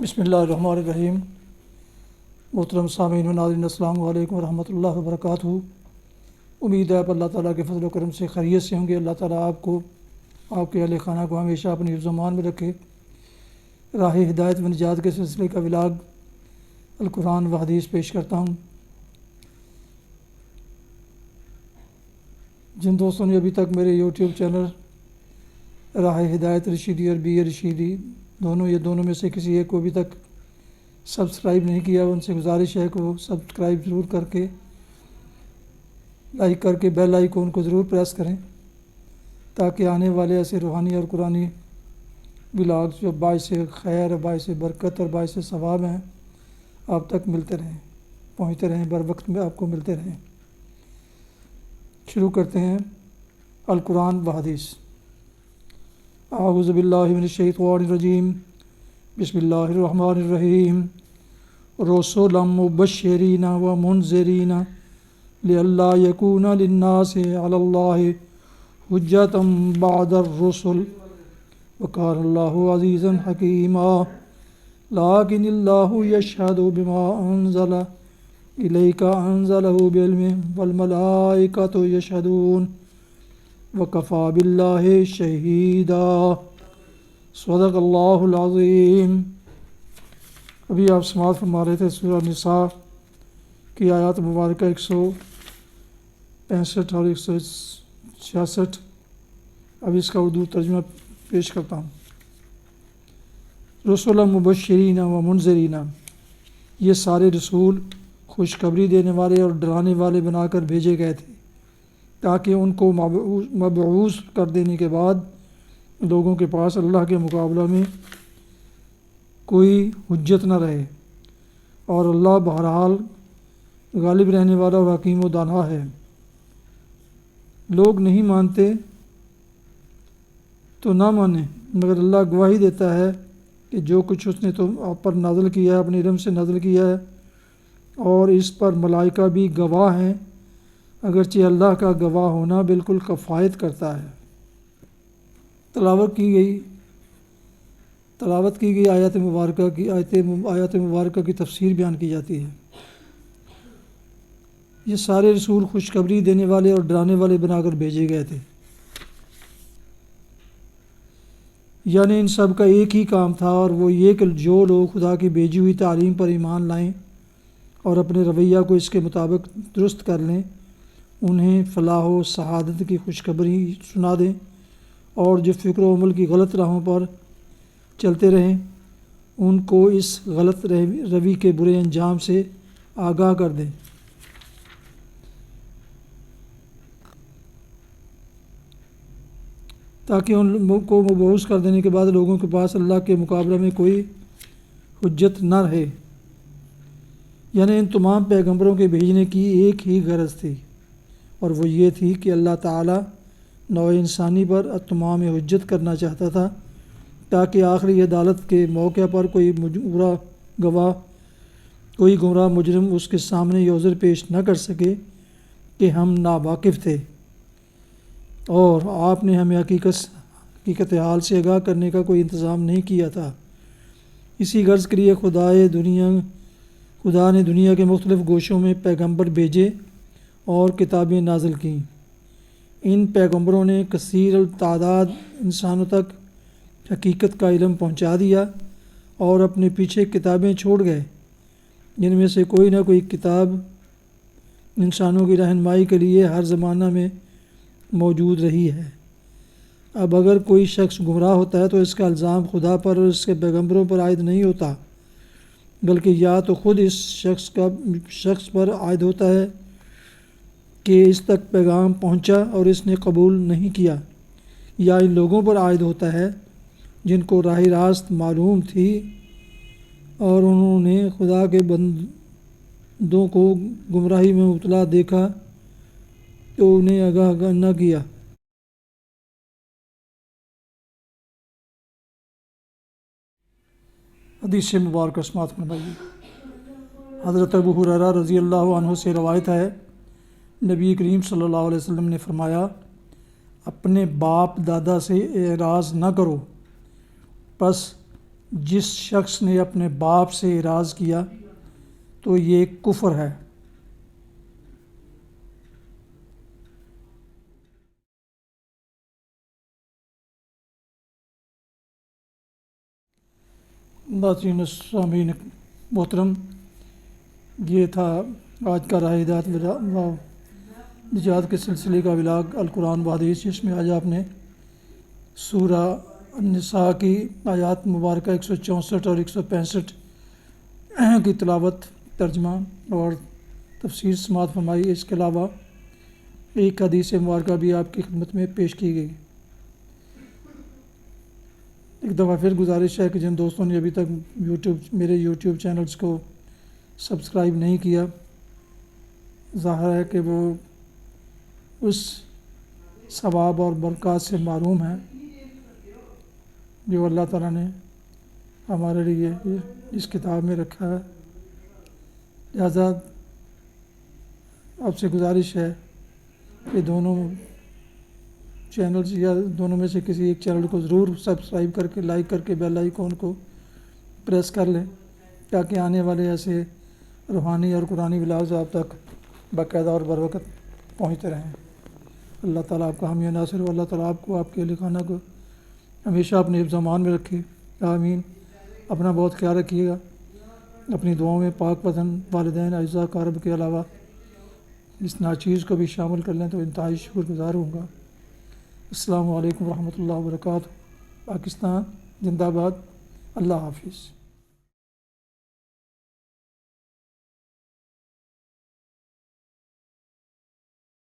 بسم اللہ الرحمن الرحیم۔ محترم سامعین و ناظرین، السلام علیکم ورحمۃ اللہ وبرکاتہ۔ امید ہے آپ اللہ تعالیٰ کے فضل و کرم سے خیریت سے ہوں گے۔ اللہ تعالیٰ آپ کو، آپ کے اہل خانہ کو ہمیشہ اپنی حفظ و امان میں رکھے۔ راہ ہدایت و نجات کے سلسلے کا ولاگ القرآن و حدیث پیش کرتا ہوں۔ جن دوستوں نے ابھی تک میرے یوٹیوب چینل راہ ہدایت رشیدی اور بی اے رشیدی دونوں میں سے کسی ایک کو ابھی تک سبسکرائب نہیں کیا، ان سے گزارش ہے کہ وہ سبسکرائب ضرور کر کے، لائک کر کے بیل آئیکن کو ضرور پریس کریں، تاکہ آنے والے ایسے روحانی اور قرآنی ولاگز جو باعث خیر، باعث برکت اور باعث ثواب ہیں، آپ تک ملتے رہیں، پہنچتے رہیں، بر وقت میں آپ کو ملتے رہیں۔ شروع کرتے ہیں القرآن و حدیث۔ اعوذ باللہ من الشیطان الرجیم، بسم اللہ الرحمن الرحیم۔ رسولا مبشرین و منذرین لئلا یکون للناس علی اللہ حجۃ بعد الرسل وکان اللہ عزیزا حکیما لیکن اللہ یشہد بما انزل الیک انزلہ بعلمہ والملائکۃ یشہدون وکفیٰ باللہ شہیدا۔ صدق اللہ العظیم۔ ابھی آپ سماعت فرما رہے تھے سورہ نساء کی آیات مبارکہ 165 اور 166۔ اب اس کا اردو ترجمہ پیش کرتا ہوں۔ رسولا مبشرین و منذرین، یہ سارے رسول خوشخبری دینے والے اور ڈرانے والے بنا کر بھیجے گئے تھے، تاکہ ان کو مبعوث کر دینے کے بعد لوگوں کے پاس اللہ کے مقابلہ میں کوئی حجت نہ رہے، اور اللہ بہرحال غالب رہنے والا اور حکیم و دانا ہے۔ لوگ نہیں مانتے تو نہ مانیں، مگر اللہ گواہی دیتا ہے کہ جو کچھ اس نے تم آپ پر نازل کیا ہے اپنے علم سے نازل کیا ہے، اور اس پر ملائکہ بھی گواہ ہیں، اگرچہ اللہ کا گواہ ہونا بالکل کفایت کرتا ہے۔ تلاوت کی گئی آیات مبارکہ کی تفسیر بیان کی جاتی ہے۔ یہ سارے رسول خوشخبری دینے والے اور ڈرانے والے بنا کر بھیجے گئے تھے، یعنی ان سب کا ایک ہی کام تھا، اور وہ یہ کہ جو لوگ خدا کی بھیجی ہوئی تعلیم پر ایمان لائیں اور اپنے رویہ کو اس کے مطابق درست کر لیں، انہیں فلاح و سعادت کی خوشخبری سنا دیں، اور جو فکر و عمل کی غلط راہوں پر چلتے رہیں ان کو اس غلط روی کے برے انجام سے آگاہ کر دیں۔ تاکہ ان کو مبعوث کر دینے کے بعد لوگوں کے پاس اللہ کے مقابلہ میں کوئی حجت نہ رہے۔ یعنی ان تمام پیغمبروں کے بھیجنے کی ایک ہی غرض تھی، اور وہ یہ تھی کہ اللہ تعالیٰ نوع انسانی پر اتمام حجت کرنا چاہتا تھا، تاکہ آخری عدالت کے موقع پر کوئی گمراہ مجرم اس کے سامنے یہ عذر پیش نہ کر سکے کہ ہم ناواقف تھے، اور آپ نے ہمیں حقیقت حال سے آگاہ کرنے کا کوئی انتظام نہیں کیا تھا۔ اسی غرض کے لیے خدا نے دنیا کے مختلف گوشوں میں پیغمبر بھیجے اور کتابیں نازل کیں۔ ان پیغمبروں نے کثیر التعداد انسانوں تک حقیقت کا علم پہنچا دیا اور اپنے پیچھے کتابیں چھوڑ گئے، جن میں سے کوئی نہ کوئی کتاب انسانوں کی رہنمائی کے لیے ہر زمانہ میں موجود رہی ہے۔ اب اگر کوئی شخص گمراہ ہوتا ہے تو اس کا الزام خدا پر اور اس کے پیغمبروں پر عائد نہیں ہوتا، بلکہ یا تو خود اس شخص پر عائد ہوتا ہے کہ اس تک پیغام پہنچا اور اس نے قبول نہیں کیا، یا ان لوگوں پر عائد ہوتا ہے جن کو راہ راست معلوم تھی اور انہوں نے خدا کے بندوں کو گمراہی میں مبتلا دیکھا تو انہیں آگاہ نہ کیا۔ حدیث مبارکہ سماعت فرمائیے۔ حضرت ابو ہریرہ رضی اللہ عنہ سے روایت ہے، نبی کریم صلی اللہ علیہ وسلم نے فرمایا، اپنے باپ دادا سے اعراض نہ کرو، پس جس شخص نے اپنے باپ سے اعراض کیا تو یہ کفر ہے۔ ناظرین سامعین محترم، یہ تھا آج کا راہ ہدایت و نجات کے سلسلے کا ولاگ القرآن و حدیث، جس میں آج آپ نے سورہ النساء کی آیات مبارکہ 164 اور 165 کی تلاوت، ترجمہ اور تفسیر سماعت فرمائی۔ اس کے علاوہ ایک حدیث مبارکہ بھی آپ کی خدمت میں پیش کی گئی۔ ایک دفعہ پھر گزارش ہے کہ جن دوستوں نے ابھی تک میرے یوٹیوب چینلز کو سبسکرائب نہیں کیا، ظاہر ہے کہ وہ اس ثواب اور برکات سے محروم ہیں جو اللہ تعالیٰ نے ہمارے لیے اس کتاب میں رکھا ہے۔ لہذا آپ سے گزارش ہے کہ دونوں چینلز یا دونوں میں سے کسی ایک چینل کو ضرور سبسکرائب کر کے لائک کر کے بیل آئیکن کو پریس کر لیں، تاکہ آنے والے ایسے روحانی اور قرآنی ولاگز آپ تک باقاعدہ اور بروقت پہنچتے رہیں۔ اللہ تعالیٰ آپ کا حامی و ناصر ہو۔ اللہ تعالیٰ آپ کو، آپ کے اہل خانہ کو ہمیشہ اپنے حفظ و امان میں رکھے، آمین۔ اپنا بہت خیال رکھیے گا۔ اپنی دعاؤں میں پاک پسند والدین، اعزاء اقارب کے علاوہ اس ناچیز کو بھی شامل کر لیں تو انتہائی شکر گزار ہوں گا۔ السلام علیکم ورحمۃ اللہ وبرکاتہ۔ پاکستان زندہ باد۔ اللہ حافظ۔